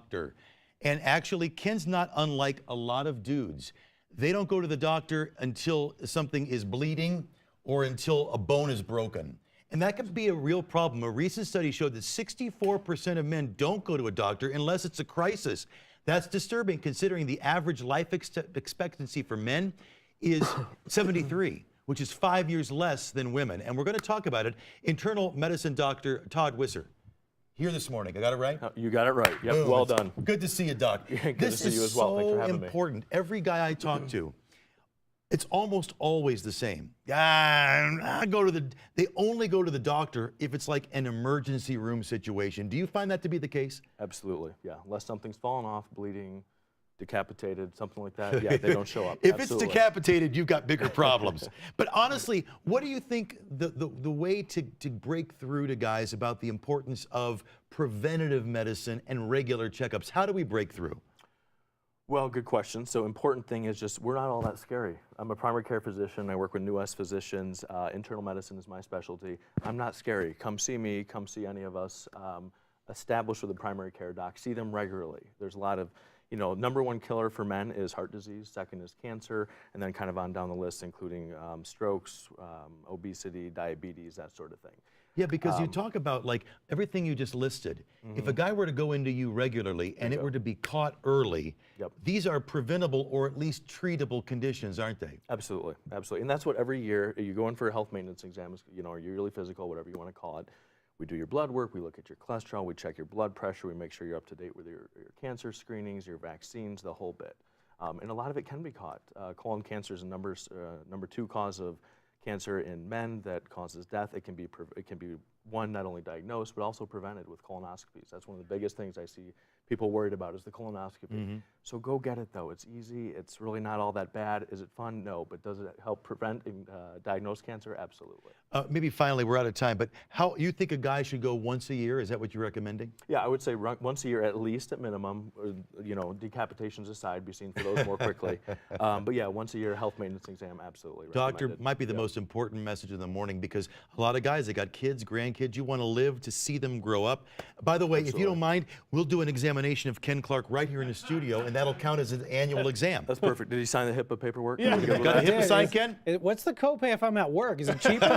doctor. And actually, Ken's not unlike a lot of dudes. They don't go to the doctor until something is bleeding or until a bone is broken. And that could be a real problem. A recent study showed that 64% of men don't go to a doctor unless it's a crisis. That's disturbing considering the average life expectancy for men is 73, which is 5 years less than women. And we're going to talk about it. Internal medicine doctor Todd Wisser here this morning. I got it right? You got it right. Yep, Boom. well done. Good to see you, Doc. Good to see you as well. Thanks for having me. This is so important. Every guy I talk to, it's almost always the same. They only go to the doctor if it's like an emergency room situation. Do you find that to be the case? Absolutely, yeah. Unless something's fallen off, bleeding, decapitated, something like that, yeah, they don't show up. If Absolutely. it's decapitated, you've got bigger problems. But honestly, what do you think the way to break through to guys about the importance of preventative medicine and regular checkups? How do we break through? Well, good question. So important thing is just we're not all that scary. I'm a primary care physician. I work with New West physicians. Internal medicine is my specialty. I'm not scary. Come see me. Come see any of us. Establish with a primary care doc. See them regularly. There's a lot of, number one killer for men is heart disease. Second is cancer. And then kind of on down the list, including strokes, obesity, diabetes, that sort of thing. Yeah, because you talk about like everything you just listed. If a guy were to go into you regularly and it were to be caught early, these are preventable or at least treatable conditions, aren't they? Absolutely, absolutely. And that's what every year you go in for a health maintenance exam, or yearly physical, whatever you want to call it. We do your blood work, we look at your cholesterol, we check your blood pressure, we make sure you're up to date with your cancer screenings, your vaccines, the whole bit. And a lot of it can be caught. Colon cancer is number 2 cause of cancer in men that causes death. It can be one, not only diagnosed, but also prevented with colonoscopies. That's one of the biggest things I see people worried about is the colonoscopy. So go get it though. It's easy. It's really not all that bad. Is it fun? No. But does it help prevent and diagnose cancer? Absolutely. Maybe finally, we're out of time, but how you think a guy should go once a year? Is that what you're recommending? Yeah, I would say once a year at least at minimum. Decapitations aside, be seen for those more quickly. But yeah, once a year health maintenance exam, absolutely. Doctor, might be the most important message in the morning because a lot of guys, they got kids, grandkids, you want to live to see them grow up. By the way, if you don't mind, we'll do an examination of Ken Clark right here in the studio, and that'll count as an annual exam. That's perfect. Did he sign the HIPAA paperwork? Yeah. Got a HIPAA sign, Ken? What's the copay if I'm at work? Is it cheaper?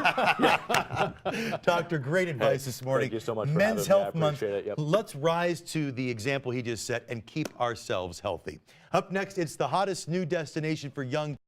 Doctor, great advice this morning. Thank you so much for Men's having me. Health I Month. appreciate it. Yep. Let's rise to the example he just set and keep ourselves healthy. Up next, it's the hottest new destination for young